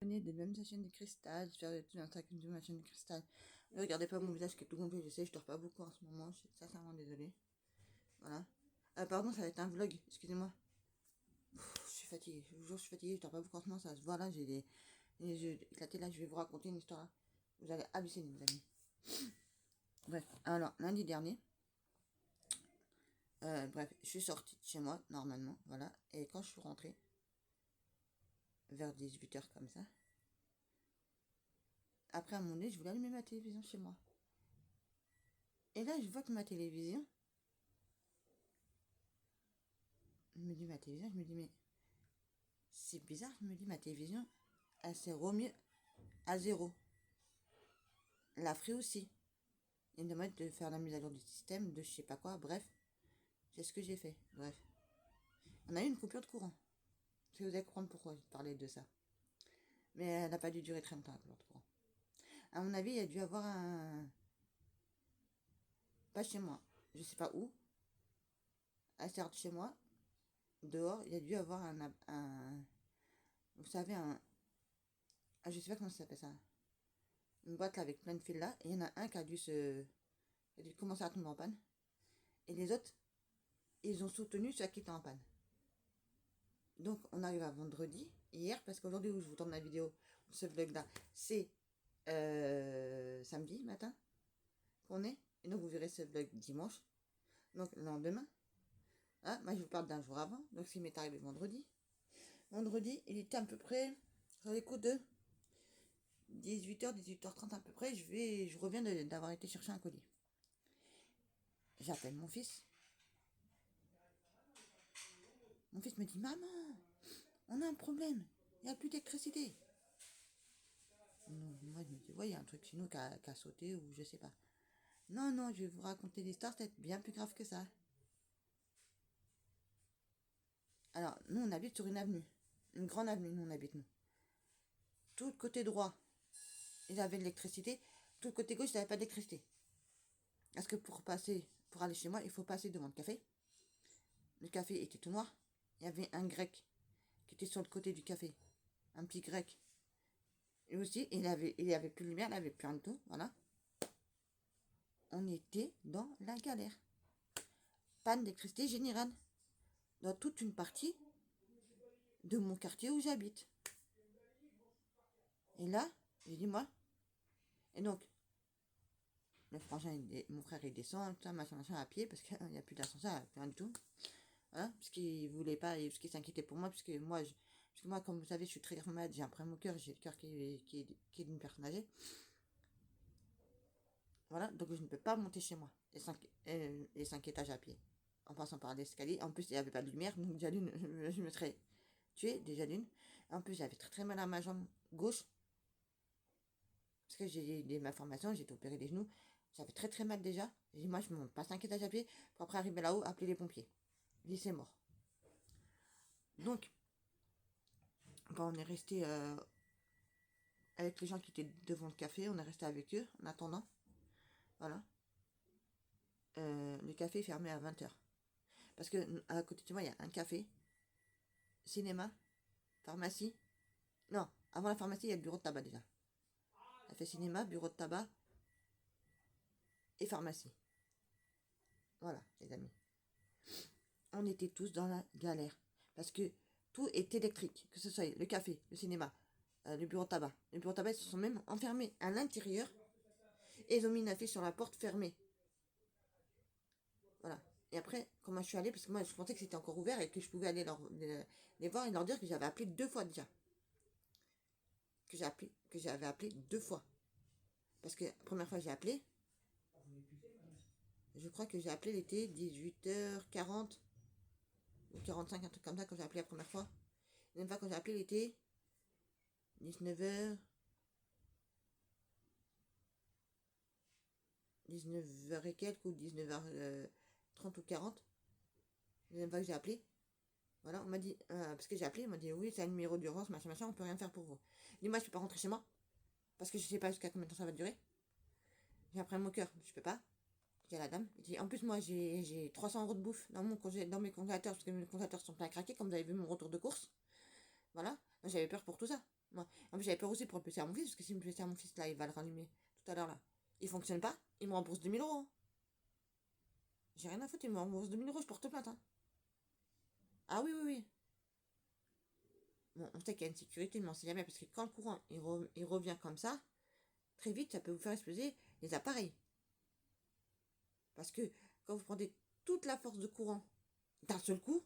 Des mêmes sa chaîne de cristal, j'espère que tu as de ma chaîne de cristal. Ne regardez pas mon visage qui est tout gonflé, je sais, je dors pas beaucoup en ce moment, je suis sincèrement désolée. Voilà. Pardon, ça va être un vlog, excusez-moi. Je suis fatiguée, je vous jure, je suis fatiguée, je dors pas beaucoup en ce moment, ça se voit là, j'ai des yeux éclatés là, je vais vous raconter une histoire là. Vous allez halluciner, mes amis. Bref, alors, lundi dernier, bref, je suis sortie de chez moi, normalement, voilà, et quand je suis rentrée, vers 18 h comme ça, après à mon nez, je voulais allumer ma télévision chez moi. Et là, je vois que ma télévision, je me dis ma télévision, je me dis mais c'est bizarre, je me dis ma télévision, elle s'est remise à 0. La Free aussi. Il me demande de faire la mise à jour du système, de je sais pas quoi, bref. C'est ce que j'ai fait, bref. On a eu une coupure de courant. Si vous allez comprendre pourquoi je parlais de ça. Mais elle n'a pas dû durer très longtemps, la coupure de courant. À mon avis, il y a dû avoir un... Pas chez moi, je sais pas où. À l'extérieur de chez moi, dehors, il y a dû avoir un... Vous savez, un... Ah, je sais pas comment ça s'appelle ça. Une boîte là, avec plein de fils là. Et il y en a un qui a dû se... Il a dû commencer à tomber en panne. Et les autres, ils ont soutenu ceux qui étaient en panne. Donc, on arrive à vendredi, hier, parce qu'aujourd'hui où je vous tourne la vidéo, ce vlog-là, c'est samedi matin qu'on est. Et donc, vous verrez ce vlog dimanche. Donc, le lendemain. Ah, moi, je vous parle d'un jour avant. Donc, ce qui m'est arrivé vendredi. Vendredi, il était à peu près, sur les coups de 18 h, 18 h 30 à peu près. Je reviens d'avoir été chercher un colis. J'appelle mon fils. Mon fils me dit, maman, on a un problème. Il n'y a plus d'électricité. Moi, je me dis, ouais, il y a un truc chez nous qui a sauté ou je sais pas. Non, non, je vais vous raconter l'histoire, c'est bien plus grave que ça. Alors, nous, on habite sur une avenue. Une grande avenue, nous, on habite, nous. Tout le côté droit, il avait de l'électricité. Tout le côté gauche, il n'avait pas d'électricité. Parce que pour aller chez moi, il faut passer devant le café. Le café était tout noir. Il y avait un grec qui était sur le côté du café. Un petit grec. Et aussi, il y avait plus de lumière, il avait plus rien de tout. Voilà. On était dans la galère. Panne d'électricité générale. Dans toute une partie de mon quartier où j'habite. Et là, j'ai dit, moi. Et donc, le frangin, mon frère, il descend, tout ça, machin, à pied, parce qu'il n'y a plus d'ascenseur, rien du tout. Voilà, parce qu'il voulait pas, parce qu'il s'inquiétait pour moi, parce que moi, comme vous savez, je suis très malade, j'ai un problème au cœur, j'ai le cœur qui est d'une personne âgée. Voilà, donc je ne peux pas monter chez moi, les 5 étages à pied, en passant par l'escalier. En plus, il n'y avait pas de lumière, donc déjà d'une, je me serais tuée, déjà d'une. En plus, j'avais très très mal à ma jambe gauche, parce que j'ai des malformations, j'ai été opéré des genoux, j'avais très très mal déjà. Et moi, je ne monte pas 5 étages à pied pour après arriver là-haut, appeler les pompiers. Lui, c'est mort. Donc, on est resté avec les gens qui étaient devant le café, on est resté avec eux en attendant. Voilà. Le café est fermé à 20 h. Parce que à côté de moi, il y a un café, cinéma, pharmacie. Non, avant la pharmacie, il y a le bureau de tabac déjà. Ça fait cinéma, bureau de tabac et pharmacie. Voilà, les amis. On était tous dans la galère. Parce que tout est électrique. Que ce soit le café, le cinéma, le bureau de tabac. Les bureaux de tabac, ils se sont même enfermés à l'intérieur. Et ils ont mis une affiche sur la porte fermée. Voilà. Et après, comment je suis allée, parce que moi, je pensais que c'était encore ouvert et que je pouvais aller les voir et leur dire que j'avais appelé 2 fois déjà. Que j'avais appelé 2 fois. Parce que la première fois, j'ai appelé. Je crois que j'ai appelé l'été 18 h 40 ou 45, un truc comme ça, quand j'ai appelé la première fois. La deuxième fois, quand j'ai appelé l'été 19 h 19 h et quelques, ou 19 h 30 ou 40. La deuxième fois que j'ai appelé. Voilà, on m'a dit, parce que j'ai appelé, on m'a dit, oui, c'est un numéro d'urgence, machin, machin, on peut rien faire pour vous. Dis-moi, je peux pas rentrer chez moi, parce que je sais pas jusqu'à combien de temps ça va durer. J'ai un problème au cœur, je peux pas. J'ai la dame. En plus, moi, j'ai 300 € de bouffe dans dans mes congélateurs, parce que mes congélateurs sont pleins à craquer, comme vous avez vu mon retour de course. Voilà, j'avais peur pour tout ça. Moi, en plus, j'avais peur aussi pour le PC à mon fils, parce que si le PC à mon fils, là, il va le rallumer tout à l'heure, là. Il fonctionne pas, il me rembourse 2 000 euros. J'ai rien à foutre, il me rembourse 2 000 euros, je porte plainte. Hein. Ah oui, oui, oui. Bon, on sait qu'il y a une sécurité, mais on sait jamais, parce que quand le courant il revient comme ça, très vite, ça peut vous faire exploser les appareils. Parce que quand vous prenez toute la force de courant d'un seul coup,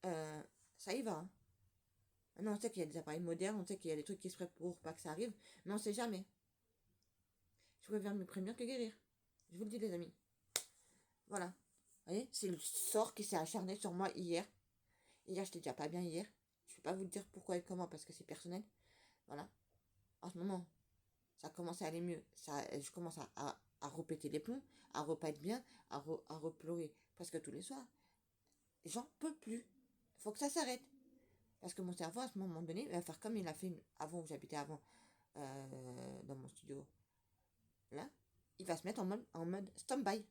euh, ça y va. Hein. Non, on sait qu'il y a des appareils modernes, on sait qu'il y a des trucs qui se prêtent pour pas que ça arrive, mais on sait jamais. Je préfère me prévenir que guérir. Je vous le dis, les amis. Voilà. Vous voyez, c'est le sort qui s'est acharné sur moi hier. Hier, j'étais déjà pas bien hier. Je vais pas vous le dire pourquoi et comment parce que c'est personnel. Voilà. En ce moment, ça commence à aller mieux. Je commence à repéter les plombs, à repas être bien, à repleurer presque tous les soirs. J'en peux plus. Il faut que ça s'arrête. Parce que mon cerveau, à ce moment donné, va faire comme il a fait avant, où j'habitais avant, dans mon studio. Là, il va se mettre en mode stand-by.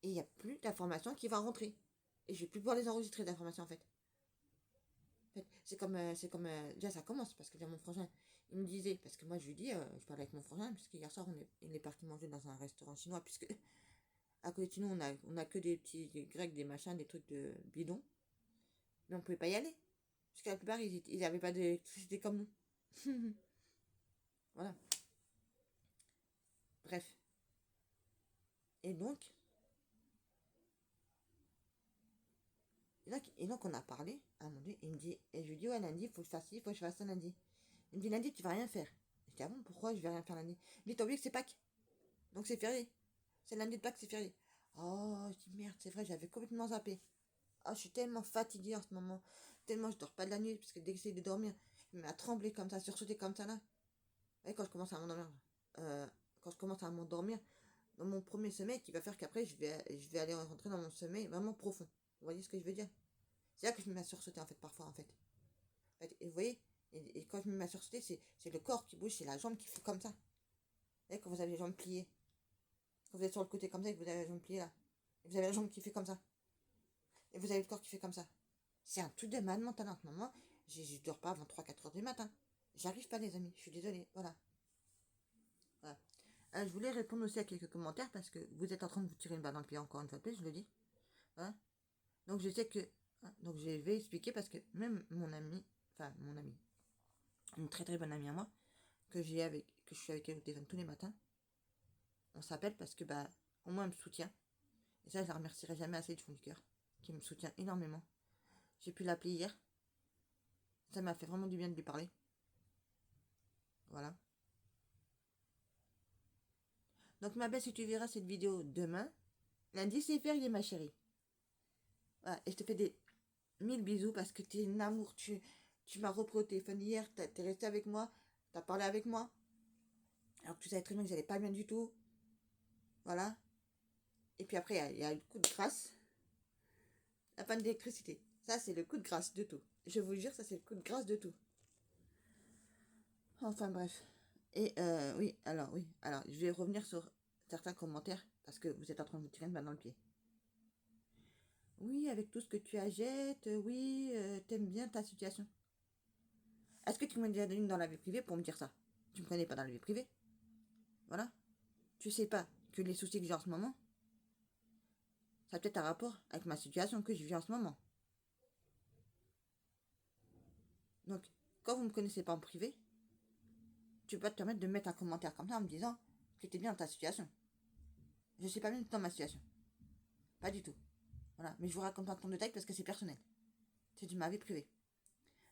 Et il n'y a plus d'informations qui vont rentrer. Et je vais plus pouvoir les enregistrer d'informations en fait. Déjà ça commence parce que déjà mon frangin, il me disait, parce que moi je lui dis, je parlais avec mon frangin, puisque hier soir il est parti manger dans un restaurant chinois, puisque à côté de nous on a que des grecs, des machins, des trucs de bidon, mais on pouvait pas y aller, parce que la plupart ils avaient pas d'électricité comme nous. Voilà, bref. Et donc, et donc on a parlé, à un moment donné, il me dit, et je lui dis, ouais lundi, il faut que je fasse ci, il faut que je fasse ça lundi. Il me dit, lundi tu vas rien faire. Je dis, ah bon, pourquoi je vais rien faire lundi? Il me dit, t'as oublié que c'est Pâques, donc c'est férié. C'est lundi de Pâques, c'est férié. Oh, je dis merde, c'est vrai, j'avais complètement zappé. Oh, je suis tellement fatiguée en ce moment. Tellement je dors pas de la nuit, parce que dès que j'essaie de dormir, je me mets à trembler comme ça, à sursauter comme ça là. Et quand je commence à m'endormir, euh, quand je commence à m'endormir, dans mon premier sommeil, qui va faire qu'après, je vais aller rentrer dans mon sommeil vraiment profond. Vous voyez ce que je veux dire? C'est là que je me mets à sursauter en fait, parfois en fait. Et vous voyez, et quand je me mets à sursauter, c'est le corps qui bouge, c'est la jambe qui fait comme ça. Vous voyez, quand vous avez les jambes pliées, quand vous êtes sur le côté comme ça et que vous avez la jambe pliée là, et vous avez la jambe qui fait comme ça. Et vous avez le corps qui fait comme ça. C'est un truc de malade mental en ce moment. Je dors pas avant 3-4 heures du matin. J'arrive pas, les amis. Je suis désolée. Voilà. Voilà. Je voulais répondre aussi à quelques commentaires parce que vous êtes en train de vous tirer une balle dans le pied encore une fois de plus, je le dis. Voilà. Donc je sais que. Donc je vais expliquer parce que même mon ami, enfin mon ami, une très très bonne amie à moi, que je suis avec elle au téléphone tous les matins, on s'appelle parce que bah au moins elle me soutient. Et ça je la remercierai jamais assez du fond du cœur. Qui me soutient énormément. J'ai pu l'appeler hier. Ça m'a fait vraiment du bien de lui parler. Voilà. Donc ma belle, si tu verras cette vidéo demain, lundi c'est férié ma chérie. Voilà. Et je te fais des 1000 bisous parce que tu es une amour. Tu m'as repris au téléphone hier, t'es resté avec moi, t'as parlé avec moi. Alors que tu savais très bien que j'allais pas bien du tout. Voilà. Et puis après, il y a le coup de grâce. La panne d'électricité. Ça, c'est le coup de grâce de tout. Je vous jure, ça, c'est le coup de grâce de tout. Enfin, bref. Et oui, alors, oui. Alors, je vais revenir sur certains commentaires parce que vous êtes en train de vous tirer une balle dans le pied. Oui, avec tout ce que tu achètes, oui, t'aimes bien ta situation. Est-ce que tu m'as déjà donné dans la vie privée pour me dire ça? Tu me connais pas dans la vie privée? Voilà. Tu sais pas que les soucis que j'ai en ce moment, ça a peut-être un rapport avec ma situation que je vis en ce moment. Donc, quand vous me connaissez pas en privé, tu peux pas te permettre de mettre un commentaire comme ça en me disant que t'es bien dans ta situation. Je sais pas bien dans ma situation. Pas du tout. Voilà. Mais je vous raconte pas en détail parce que c'est personnel. C'est de ma vie privée.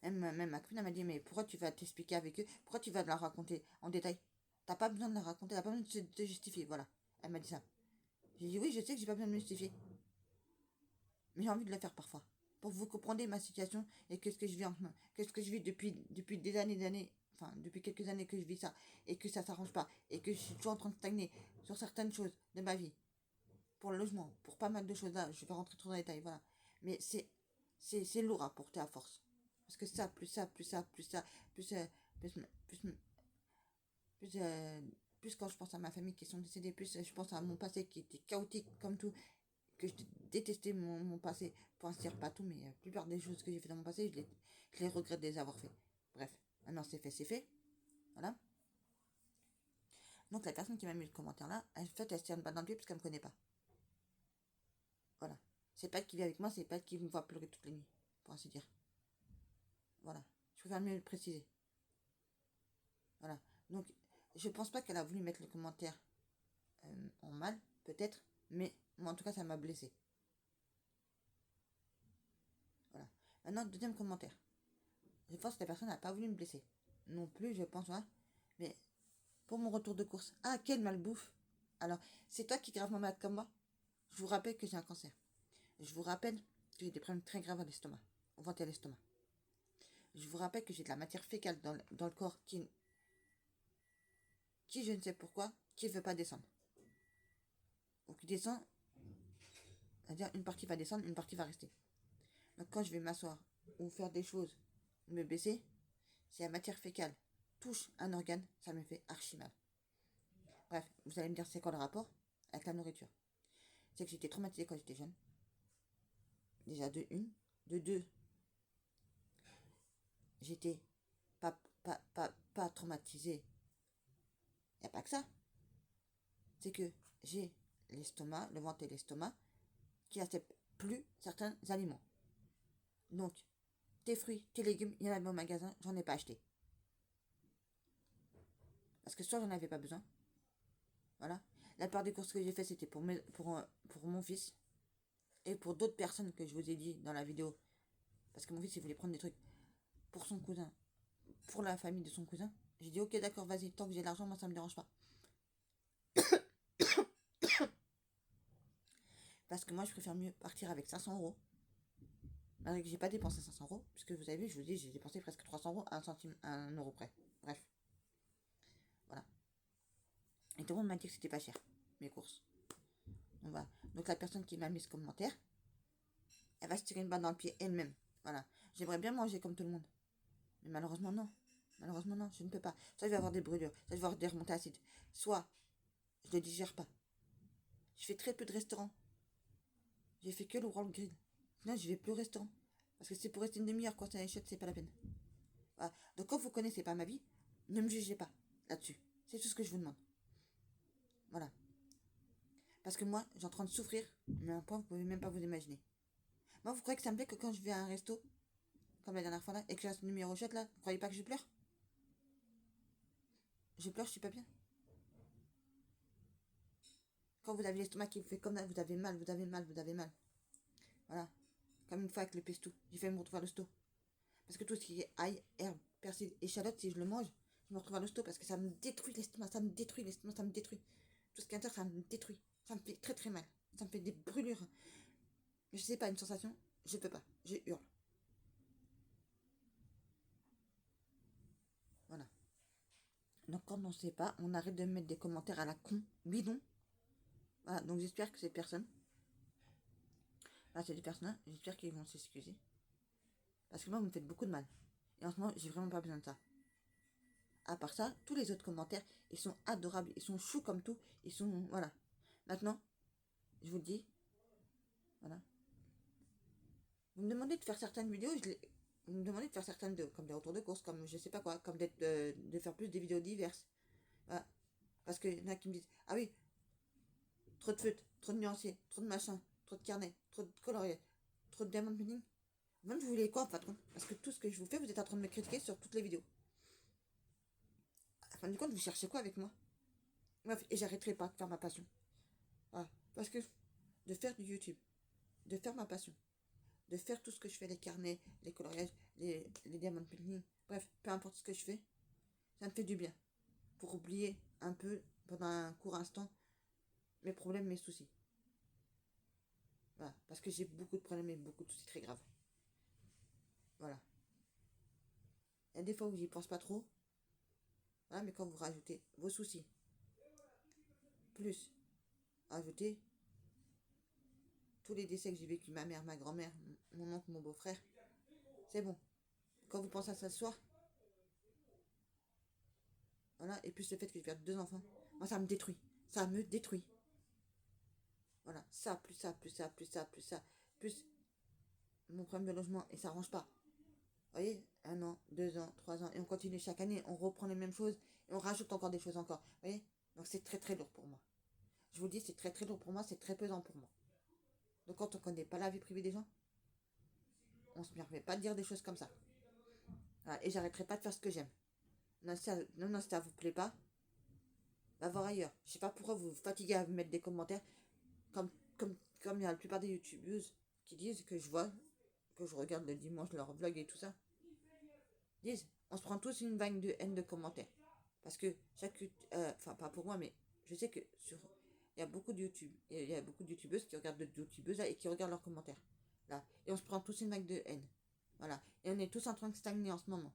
Même ma copine, elle m'a dit, mais pourquoi tu vas t'expliquer avec eux? Pourquoi tu vas la raconter en détail? T'as pas besoin de la raconter, t'as pas besoin de te justifier. Voilà. Elle m'a dit ça. J'ai dit, oui, je sais que j'ai pas besoin de me justifier. Mais j'ai envie de le faire parfois. Pour que vous compreniez ma situation et qu'est-ce que je vis en ce moment. Qu'est-ce que je vis depuis des années. Enfin, depuis quelques années que je vis ça. Et que ça s'arrange pas. Et que je suis toujours en train de stagner sur certaines choses de ma vie. Pour le logement, pour pas mal de choses là. Je vais rentrer trop dans les détails, voilà. Mais c'est lourd à porter à force. Parce que ça, plus ça, plus ça, plus ça, plus, plus, plus, plus, plus quand je pense à ma famille qui sont décédés, plus je pense à mon passé qui était chaotique comme tout, que je détestais mon passé. Pour ainsi dire, pas tout, mais la plupart des choses que j'ai fait dans mon passé, je les regrette de les avoir fait. Bref, maintenant c'est fait, c'est fait. Voilà. Donc la personne qui m'a mis le commentaire là, en fait, elle se tire une balle dans le pied parce qu'elle me connaît pas. Voilà. C'est pas elle qui vit avec moi, c'est pas elle qui me voit pleurer toutes les nuits, pour ainsi dire. Voilà. Je préfère mieux le préciser. Voilà. Donc, je pense pas qu'elle a voulu mettre le commentaire en mal, peut-être, mais moi en tout cas, ça m'a blessé. Voilà. Maintenant, deuxième commentaire. Je pense que la personne n'a pas voulu me blesser. Non plus, je pense, hein. Mais pour mon retour de course, ah, quelle malbouffe. Alors, c'est toi qui es gravement malade comme moi. Je vous rappelle que j'ai un cancer. Je vous rappelle que j'ai des problèmes très graves à l'estomac, au ventre et à l'estomac. Je vous rappelle que j'ai de la matière fécale dans le corps qui, je ne sais pourquoi, qui ne veut pas descendre. Ou qui descend, c'est-à-dire une partie va descendre, une partie va rester. Donc quand je vais m'asseoir ou faire des choses, me baisser, si la matière fécale touche un organe, ça me fait archi mal. Bref, vous allez me dire c'est quoi le rapport avec la nourriture. C'est que j'étais traumatisée quand j'étais jeune. Déjà de une. De deux, j'étais pas traumatisée. Il n'y a pas que ça. C'est que j'ai l'estomac, le ventre et l'estomac, qui n'acceptent plus certains aliments. Donc, tes fruits, tes légumes, il y en avait au magasin, j'en ai pas acheté. Parce que soit j'en avais pas besoin. Voilà. La part des courses que j'ai fait, c'était pour mon fils. Et pour d'autres personnes que je vous ai dit dans la vidéo. Parce que mon fils, il voulait prendre des trucs pour son cousin, pour la famille de son cousin. J'ai dit, ok, d'accord, vas-y, tant que j'ai l'argent, moi, ça me dérange pas. Parce que moi, je préfère mieux partir avec 500 €. Malgré que j'ai pas dépensé 500 €, puisque vous avez vu, je vous dis, j'ai dépensé presque 300 € à 1 centime, à 1 € près. Bref. Voilà. Et tout le monde m'a dit que c'était pas cher, mes courses. Donc voilà. Donc la personne qui m'a mis ce commentaire, elle va se tirer une balle dans le pied elle-même. Voilà. J'aimerais bien manger comme tout le monde. Mais malheureusement, non. Malheureusement, non, je ne peux pas. Soit je vais avoir des brûlures, soit je vais avoir des remontées acides. Soit je ne digère pas. Je fais très peu de restaurants. J'ai fait que le World Grill. Sinon, je vais plus au restaurant. Parce que c'est pour rester une demi-heure, quoi, ça échette, c'est pas la peine. Voilà. Donc, quand vous connaissez pas ma vie, ne me jugez pas là-dessus. C'est tout ce que je vous demande. Voilà. Parce que moi, j'ai en train de souffrir, mais à un point, vous pouvez même pas vous imaginer. Moi, vous croyez que ça me plaît que quand je vais à un resto, comme la dernière fois là, et que j'ai une demi-heure là, vous croyez pas que je pleure? Je pleure, je suis pas bien. Quand vous avez l'estomac qui vous fait comme ça, vous avez mal, vous avez mal, vous avez mal. Voilà. Comme une fois avec le pesto. J'ai fait me retrouver à l'hosto. Parce que tout ce qui est ail, herbe, persil, échalote, si je le mange, je me retrouve à l'hosto parce que ça me détruit l'estomac, ça me détruit l'estomac, ça me détruit. Tout ce qui est intérieur, ça me détruit. Ça me fait très très mal. Ça me fait des brûlures. Je sais pas, une sensation, je peux pas. Je hurle. Voilà. Donc quand on sait pas, on arrête de mettre des commentaires à la con, bidon. Voilà, donc j'espère que ces personnes, là c'est des personnes, j'espère qu'ils vont s'excuser. Parce que moi, vous me faites beaucoup de mal. Et en ce moment, j'ai vraiment pas besoin de ça. À part ça, tous les autres commentaires, ils sont adorables, ils sont choux comme tout, ils sont, voilà. Maintenant, je vous le dis, voilà. Vous me demandez de faire certaines vidéos, vous me demandez de faire certaines vidéos, comme des retours de course, comme je sais pas quoi, comme de faire plus des vidéos diverses. Voilà. Parce qu'il y en a qui me disent, ah oui, trop de feutres, trop de nuanciers, trop de machin, trop de carnets, trop de coloriers, trop de diamond painting. Même vous voulez quoi en fait, parce que tout ce que je vous fais, vous êtes en train de me critiquer sur toutes les vidéos. À fin du compte, vous cherchez quoi avec moi? Bref, et j'arrêterai pas de faire ma passion. Voilà. Parce que de faire du YouTube, de faire ma passion, de faire tout ce que je fais, les carnets, les coloriages, les diamond painting, bref, peu importe ce que je fais, ça me fait du bien. Pour oublier un peu, pendant un court instant, mes problèmes, mes soucis. Voilà. Parce que j'ai beaucoup de problèmes et beaucoup de soucis très graves. Voilà. Il y a des fois où j'y pense pas trop. Voilà, mais quand vous rajoutez vos soucis, plus rajoutez tous les décès que j'ai vécu, ma mère, ma grand-mère, mon oncle, mon beau-frère, c'est bon. Quand vous pensez à ça ce soir, voilà, et plus le fait que je perde 2 enfants, moi ça me détruit. Ça me détruit. Voilà, ça, plus ça, plus ça, plus ça, plus ça, plus mon problème de logement, et ça range pas. Vous voyez, 1 an, 2 ans, 3 ans, et on continue chaque année, on reprend les mêmes choses, et on rajoute encore des choses encore. Vous voyez, donc c'est très très lourd pour moi. Je vous dis, c'est très très lourd pour moi, c'est très pesant pour moi. Donc quand on connaît pas la vie privée des gens, on se permet pas de dire des choses comme ça. Voilà, et j'arrêterai pas de faire ce que j'aime. Non, si ça vous plaît pas, va voir ailleurs. Je sais pas pourquoi vous vous fatiguez à mettre des commentaires, comme, comme il y a la plupart des youtubeuses qui disent, que je vois, que je regarde le dimanche leur vlog et tout ça, disent, on se prend tous une vague de haine de commentaires. Parce que enfin pas pour moi, mais je sais que il y a beaucoup de YouTube, il y a beaucoup de youtubeuses qui regardent d'autres youtubeuses là, et qui regardent leurs commentaires. Là. Et on se prend tous une vague de haine. Voilà. Et on est tous en train de stagner en ce moment.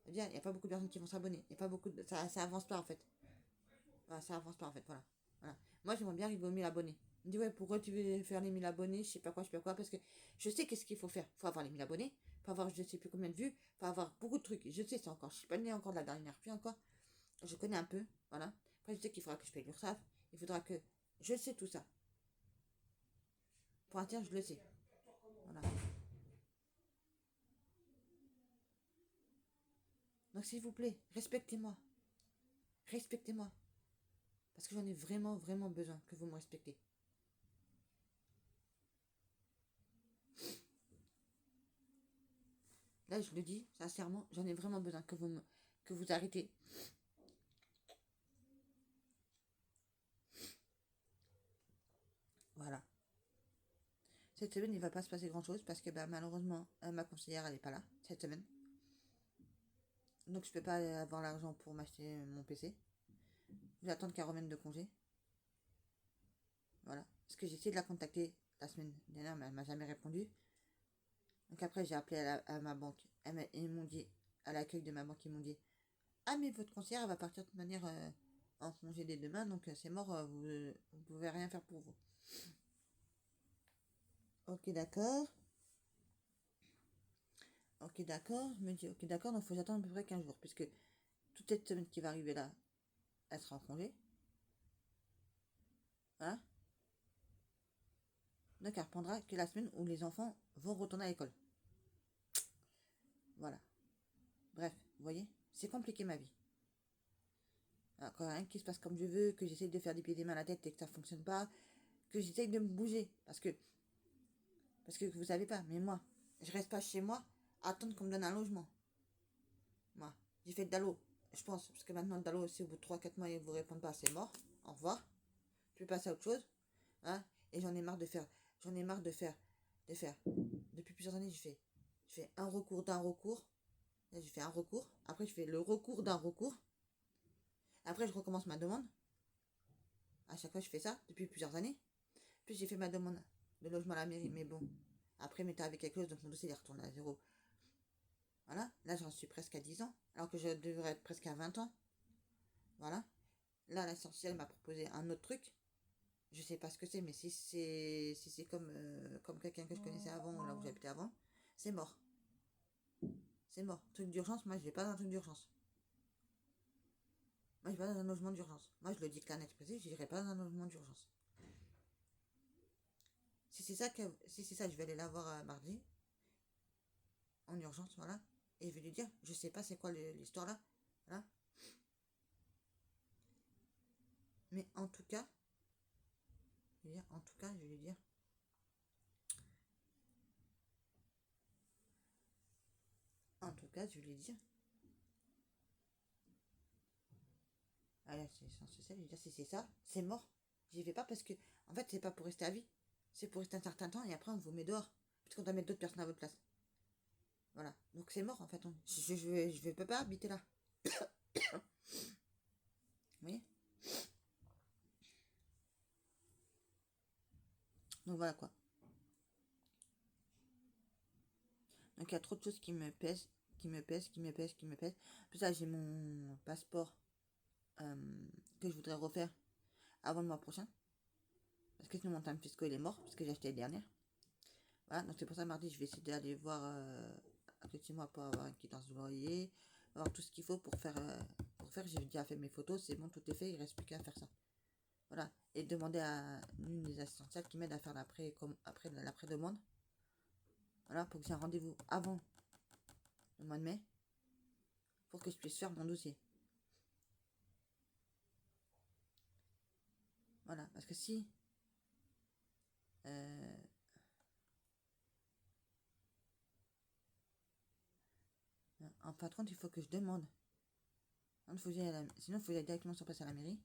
C'est-à-dire, il n'y a pas beaucoup de personnes qui vont s'abonner. Il y a pas beaucoup de... ça avance pas en fait. Voilà, ça avance pas en fait, voilà. Moi j'aimerais bien arriver aux 1000 abonnés. Il me dit ouais, pourquoi tu veux faire les 1000 abonnés, je sais pas quoi, parce que je sais qu'est-ce qu'il faut faire. Il faut avoir les 1000 abonnés, il faut avoir je sais plus combien de vues, il faut avoir beaucoup de trucs. Je sais ça encore, je suis pas née encore de la dernière pluie encore. Je connais un peu, voilà. Après je sais qu'il faudra que je paye l'URSSAF, il faudra que... Je sais tout ça. Pour un tiers, je le sais. Voilà. Donc s'il vous plaît, respectez-moi. Respectez-moi. Parce que j'en ai vraiment, vraiment besoin que vous me respectez. Là, je le dis sincèrement, j'en ai vraiment besoin que vous arrêtez. Voilà. Cette semaine, il ne va pas se passer grand-chose parce que bah, malheureusement, ma conseillère, elle n'est pas là cette semaine. Donc, je ne peux pas avoir l'argent pour m'acheter mon PC. Je vais attendre qu'elle revienne de congé. Voilà. Parce que j'ai essayé de la contacter la semaine dernière, mais elle m'a jamais répondu. Donc après, j'ai appelé à ma banque. Ils m'ont dit, à l'accueil de ma banque, ils m'ont dit, ah mais votre conseillère, elle va partir de toute manière en congé dès demain, donc c'est mort, vous ne pouvez rien faire pour vous. Ok, d'accord. Ok, d'accord. Je me dis, ok, d'accord, donc il faut que j'attende à peu près 15 jours, puisque toute cette semaine qui va arriver là, elle sera en congé. Voilà. Donc elle reprendra que la semaine où les enfants vont retourner à l'école. Voilà. Bref, vous voyez, c'est compliqué ma vie. Alors, quand rien qui se passe comme je veux, que j'essaye de faire des pieds et des mains à la tête et que ça fonctionne pas, que j'essaye de me bouger, parce que vous savez pas, mais moi, je reste pas chez moi à attendre qu'on me donne un logement. Moi, j'ai fait de Dalo, je pense, parce que maintenant le Dalo, si au bout de 3 4 mois ils vous répondent pas, c'est mort. Au revoir. Je vais passer à autre chose. Hein, et j'en ai marre de faire. J'en ai marre de faire. Depuis plusieurs années, je fais un recours d'un recours. Là, j'ai fait un recours. Après, je fais le recours d'un recours. Après, je recommence ma demande. À chaque fois, je fais ça depuis plusieurs années. Puis, j'ai fait ma demande de logement à la mairie. Mais bon, après, m'était avec quelque chose, donc mon dossier est retourné à zéro. Voilà. Là, j'en suis presque à 10 ans. Alors que je devrais être presque à 20 ans. Voilà. Là, l'essentiel m'a proposé un autre truc. Je sais pas ce que c'est, mais si c'est comme quelqu'un que je connaissais avant, là où j'habitais avant, c'est mort. C'est mort. Truc d'urgence, moi je vais pas dans un truc d'urgence. Moi je vais pas dans un logement d'urgence. Moi je le dis clair net précis, je n'irai pas dans un logement d'urgence. Si c'est ça, je vais aller la voir mardi, en urgence, voilà. Et je vais lui dire, je sais pas c'est quoi l'histoire là. Voilà. Mais en tout cas, je vais lui dire, en tout cas, je vais lui dire, ah là, c'est censé ça, je vais lui dire, si c'est ça, c'est mort. J'y vais pas parce que, en fait, c'est pas pour rester à vie. C'est pour rester un certain temps et après on vous met dehors. Parce qu'on doit mettre d'autres personnes à votre place. Voilà. Donc c'est mort en fait. Je peux pas habiter là. Vous voyez. Donc voilà quoi. Donc il y a trop de choses qui me pèsent, qui me pèsent. Plus ça, j'ai mon passeport euh, que je voudrais refaire avant le mois prochain. Parce que sinon mon time fiscal il est mort, parce que j'ai acheté l'année dernière. Voilà, donc c'est pour ça mardi je vais essayer d'aller voir à côté de chez moi pour avoir une quittance de loyer, avoir tout ce qu'il faut pour faire. J'ai déjà fait mes photos, c'est bon, tout est fait, il reste plus qu'à faire ça. Voilà. Et demander à l'une des assistantes qui m'aide à faire l'après-demande. Voilà, pour que j'ai un rendez-vous avant le mois de mai. Pour que je puisse faire mon dossier. Voilà, parce que si en patron, il faut que je demande. Sinon, il faut aller directement sur place à la mairie.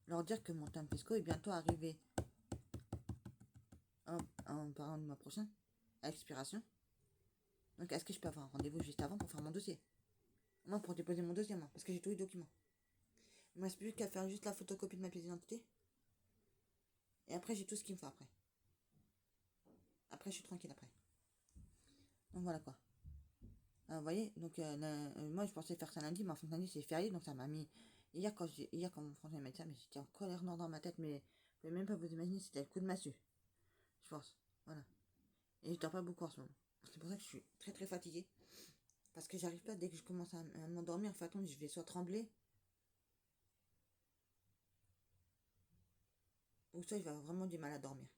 Leur dire que mon terme fiscal est bientôt arrivé par le mois prochain, à expiration. Donc, est-ce que je peux avoir un rendez-vous juste avant pour faire mon dossier? Non, pour déposer mon dossier, moi, parce que j'ai tous les documents. Il ne me reste plus qu'à faire juste la photocopie de ma pièce d'identité. Et après, j'ai tout ce qu'il me faut après. Après, je suis tranquille après. Donc, voilà quoi. Vous voyez, donc moi je pensais faire ça lundi, mais en fin de lundi c'est férié, donc ça m'a mis. Hier quand mon français m'a dit ça, mais j'étais en colère noire dans ma tête, mais vous pouvez même pas vous imaginer, c'était le coup de massue. Je pense. Voilà. Et je dors pas beaucoup en ce moment. C'est pour ça que je suis très très fatiguée. Parce que j'arrive pas, dès que je commence à m'endormir, je vais soit trembler, ou soit je vais avoir vraiment du mal à dormir.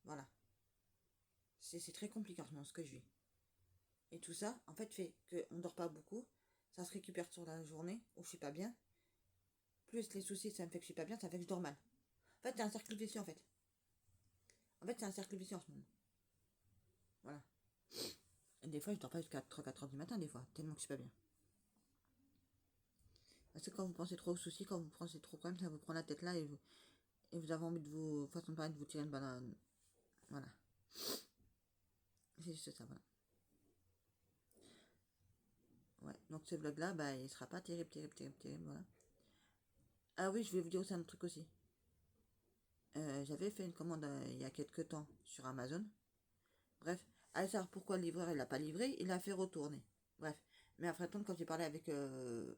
Voilà. C'est très compliqué en ce moment ce que je vis. Et tout ça, en fait, fait qu'on dort pas beaucoup. Ça se récupère sur la journée où je suis pas bien. Plus les soucis, ça me fait que je suis pas bien, ça fait que je dors mal. En fait, c'est un cercle vicieux en fait. C'est un cercle vicieux en ce moment. Voilà. Et des fois, je dors pas jusqu'à 3-4 heures du matin, des fois, tellement que je suis pas bien. Parce que quand vous pensez trop aux soucis, quand vous pensez trop quand même, ça vous prend la tête là et vous avez envie de vous, façon de parler, de vous tirer une banane. Voilà. C'est juste ça, voilà. Ouais, donc ce vlog là, bah, il sera pas terrible, voilà. Ah oui, je vais vous dire aussi un autre truc aussi. J'avais fait une commande il y a quelques temps sur Amazon. Bref, allez savoir pourquoi le livreur il l'a pas livré, il l'a fait retourner. Bref, mais après tout, quand j'ai parlé avec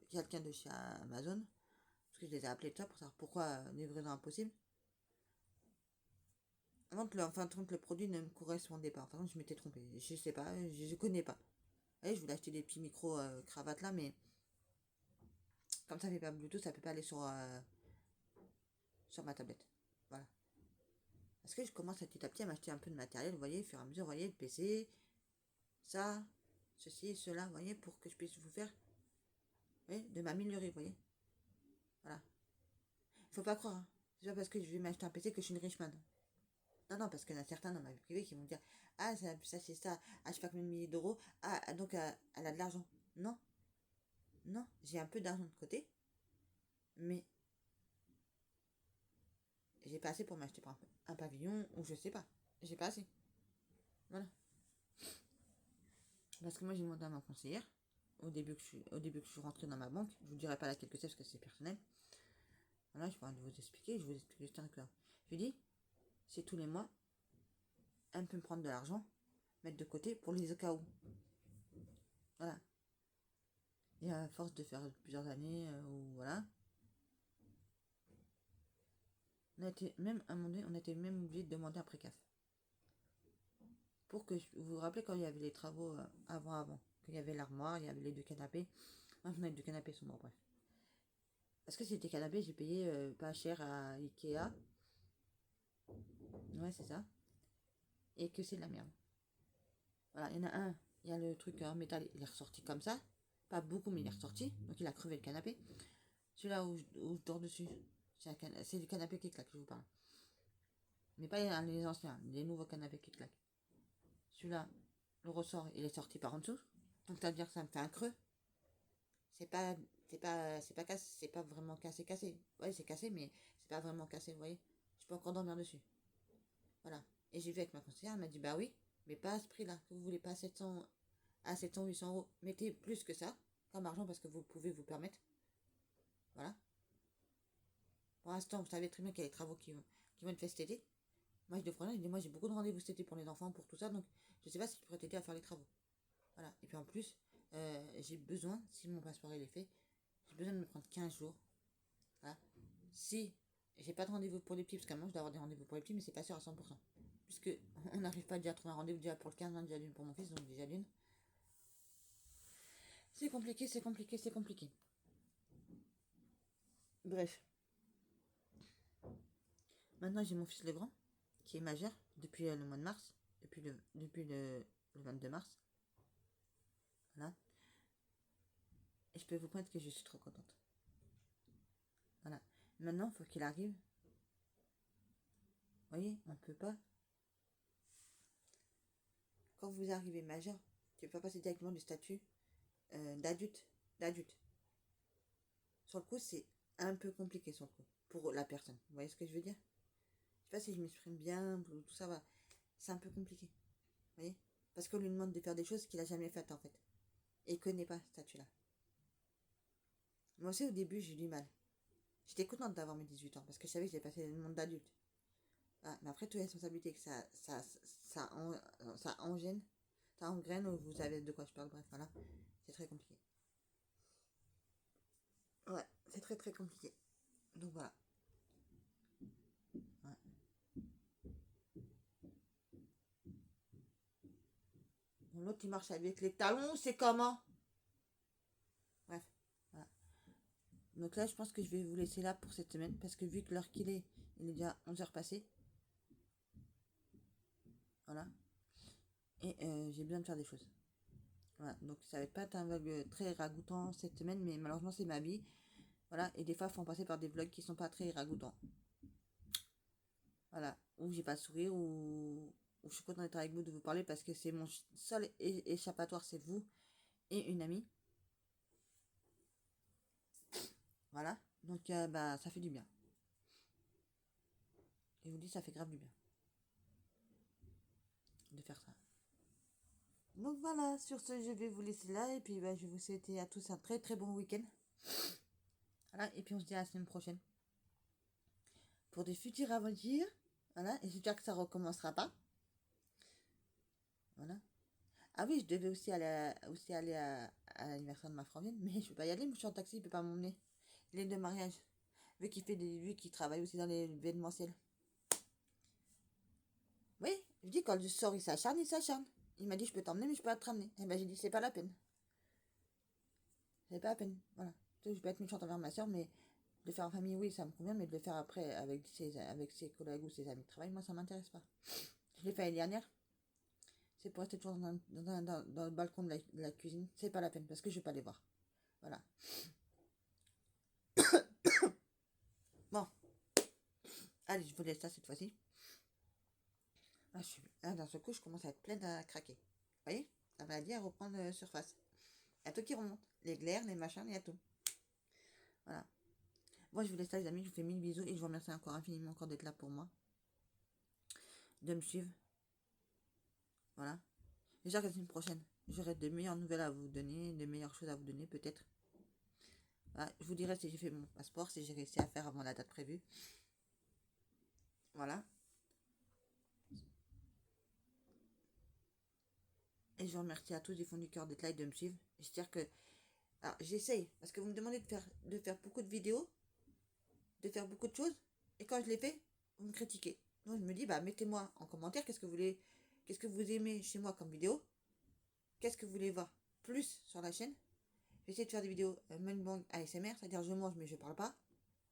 quelqu'un de chez Amazon, parce que je les ai appelés de ça pour savoir pourquoi livraison impossible. Le produit ne me correspondait pas. Enfin, je m'étais trompée. Je sais pas, je connais pas. Allez, je voulais acheter des petits micros cravates là, mais comme ça fait pas Bluetooth, ça peut pas aller sur ma tablette. Voilà. Parce que je commence petit à petit à m'acheter un peu de matériel, vous voyez, au fur et à mesure, vous voyez, le PC, ça, ceci, cela, vous voyez, pour que je puisse vous faire, vous voyez, de m'améliorer, vous voyez. Voilà. Faut pas croire, hein. C'est pas parce que je vais m'acheter un PC que je suis une riche man. Non, non, parce qu'il y en a certains dans ma vie privée qui vont dire, ah, ça c'est ça, ah, je fais combien de milliers d'euros, ah, donc elle a de l'argent. Non, non, j'ai un peu d'argent de côté, mais j'ai pas assez pour m'acheter un pavillon ou je sais pas. J'ai pas assez. Voilà. Parce que moi, j'ai demandé à ma conseillère, au début que je suis rentrée dans ma banque, je vous dirai pas laquelle que c'est parce que c'est personnel. Voilà, je pourrais vous expliquer, je vous explique juste un cœur. Je lui dis, c'est tous les mois, elle peut me prendre de l'argent, mettre de côté pour les cas où. Voilà. Et à force de faire plusieurs années, ou voilà, on a été même à un moment donné, on était même obligé de demander un précaf. Pour que vous vous rappelez quand il y avait les travaux avant, qu'il y avait l'armoire, il y avait les deux canapés. Moi, j'en ai deux canapés sur moi, bref. Parce que c'était canapé, j'ai payé pas cher à Ikea. Ouais, c'est ça. Et que c'est de la merde. Voilà, il y en a un, il y a le truc en métal, il est ressorti comme ça. Pas beaucoup, mais il est ressorti. Donc il a crevé le canapé. Celui-là où je dors dessus, c'est le canapé qui claque, je vous parle. Mais pas les anciens, les nouveaux canapés qui claquent. Celui-là, le ressort, il est sorti par en dessous. Donc ça veut dire que ça me fait un creux. C'est pas, cassé, c'est pas vraiment cassé. Ouais, c'est cassé, mais c'est pas vraiment cassé, vous voyez. Je peux encore dormir dessus. Voilà. Et j'ai vu avec ma conseillère, elle m'a dit, bah oui, mais pas à ce prix-là. Que vous voulez pas 700, 800 euros. Mettez plus que ça, comme argent, parce que vous pouvez vous permettre. Voilà. Pour l'instant, vous savez très bien qu'il y a les travaux qui vont être faits cet été. Moi, je devrais moi, j'ai beaucoup de rendez-vous cet été pour les enfants, pour tout ça, donc je sais pas si je pourrais t'aider à faire les travaux. Voilà. Et puis en plus, j'ai besoin, si mon passeport il est fait, j'ai besoin de me prendre 15 jours. Voilà. Si j'ai pas de rendez-vous pour les petits, parce qu'à un moment, je dois avoir des rendez-vous pour les petits, mais c'est pas sûr à 100%. Puisque on n'arrive pas déjà à trouver un rendez-vous déjà pour le 15, déjà d'une pour mon fils, donc déjà d'une. C'est compliqué. Bref. Maintenant, j'ai mon fils le grand, qui est majeur depuis le mois de mars, depuis le 22 mars. Voilà. Et je peux vous promettre que je suis trop contente. Voilà. Maintenant, il faut qu'il arrive. Vous voyez, on ne peut pas. Quand vous arrivez majeur, tu ne peux pas passer directement du statut d'adulte. Sur le coup, c'est un peu compliqué sur le coup, pour la personne. Vous voyez ce que je veux dire? Je sais pas si je m'exprime bien, tout ça va. C'est un peu compliqué. Vous voyez? Parce qu'on lui demande de faire des choses qu'il n'a jamais faites en fait. Et il ne connaît pas ce statut-là. Moi aussi, au début, j'ai eu du mal. J'étais contente d'avoir mes 18 ans parce que je savais que j'allais passer le monde d'adulte. Ah, mais après, toutes les responsabilités que ça engêne, ça engraine, vous savez de quoi je parle, bref, voilà. C'est très compliqué. Ouais, c'est très très compliqué. Donc voilà. Ouais. Bon, l'autre, il marche avec les talons, c'est comment? Bref, voilà. Donc là, je pense que je vais vous laisser là pour cette semaine parce que vu que l'heure qu'il est, il est déjà 11 heures passées. Voilà. Et j'ai besoin de faire des choses. Voilà, donc ça va pas être un vlog très ragoûtant cette semaine, mais malheureusement c'est ma vie. Voilà, et des fois il faut en passer par des vlogs qui sont pas très ragoûtants. Voilà, où j'ai pas de sourire, où je suis contente d'être avec vous, de vous parler parce que c'est mon seul échappatoire, c'est vous et une amie. Voilà, donc bah ça fait du bien. Et je vous dis, ça fait grave du bien de faire ça. Donc voilà, sur ce, je vais vous laisser là et puis bah, je vais vous souhaiter à tous un très très bon week-end. Voilà, et puis on se dit à la semaine prochaine pour de futures aventures. Voilà, et j'espère que ça recommencera pas. Voilà. Ah oui, je devais aussi aller à l'anniversaire de ma frangine, mais je peux pas y aller, je suis en taxi, il peut pas m'emmener. Il est de mariage. Vu qu'il travaille aussi dans l'événementiel. Oui, je dis quand je sors, il s'acharne, il s'acharne. Il m'a dit je peux t'emmener, mais je peux pas te ramener. Et ben j'ai dit c'est pas la peine. C'est pas la peine. Voilà. Je peux être méchante envers ma soeur, mais de le faire en famille, oui, ça me convient, mais de le faire après avec ses collègues ou ses amis de travail, moi ça m'intéresse pas. Je l'ai fait l'année dernière. C'est pour rester toujours dans le balcon de la cuisine. C'est pas la peine parce que je vais pas les voir. Voilà. Bon. Allez, je vous laisse ça cette fois-ci. D'un seul coup, je commence à être pleine à craquer. Vous voyez? La maladie à reprendre surface. Il y a tout qui remonte. Les glaires, les machins, il y a tout. Voilà. Moi, je vous laisse là, les amis. Je vous fais 1000 bisous et je vous remercie encore infiniment encore d'être là pour moi. De me suivre. Voilà. Déjà que la semaine prochaine, j'aurai de meilleures nouvelles à vous donner, de meilleures choses à vous donner, peut-être. Voilà. Je vous dirai si j'ai fait mon passeport, si j'ai réussi à faire avant la date prévue. Voilà. Et je vous remercie à tous du fond du cœur d'être là et de me suivre. J'espère que. Alors, j'essaye, parce que vous me demandez de faire beaucoup de vidéos, de faire beaucoup de choses, et quand je les fais, vous me critiquez. Donc, je me dis, bah, mettez-moi en commentaire qu'est-ce que vous aimez chez moi comme vidéo, qu'est-ce que vous voulez voir plus sur la chaîne. Je vais essayer de faire des vidéos mukbang ASMR, c'est-à-dire je mange mais je parle pas.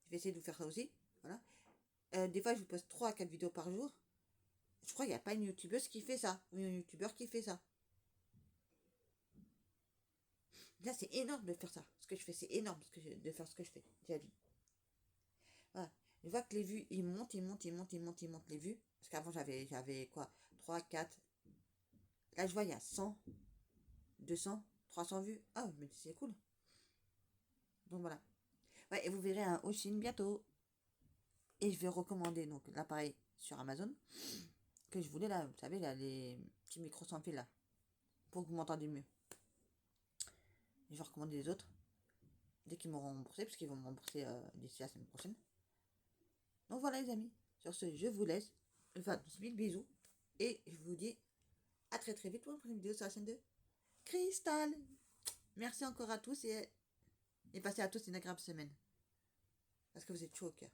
Je vais essayer de vous faire ça aussi. Voilà. Des fois, je vous poste 3 à 4 vidéos par jour. Je crois qu'il n'y a pas une youtubeuse qui fait ça, ou un youtubeur qui fait ça. Là, c'est énorme de faire ça. Ce que je fais, c'est énorme de faire ce que je fais. J'ai dit. Voilà. Je vois que les vues, ils montent les vues. Parce qu'avant, j'avais quoi 3 4. Là, je vois, il y a 100, 200, 300 vues. Ah, je me dis, c'est cool. Donc voilà. Ouais, et vous verrez un Oshin bientôt. Et je vais recommander donc l'appareil sur Amazon que je voulais là, vous savez, là, les petits micros sans fil là. Pour que vous m'entendiez mieux. Et je vais recommander les autres. Dès qu'ils m'auront remboursé, parce qu'ils vont me rembourser d'ici la semaine prochaine. Donc voilà les amis, sur ce je vous laisse, enfin 10 000 bisous, et je vous dis à très très vite pour une prochaine vidéo sur la chaîne de Cristal. Merci encore à tous et passez à tous une agréable semaine, parce que vous êtes chaud au cœur.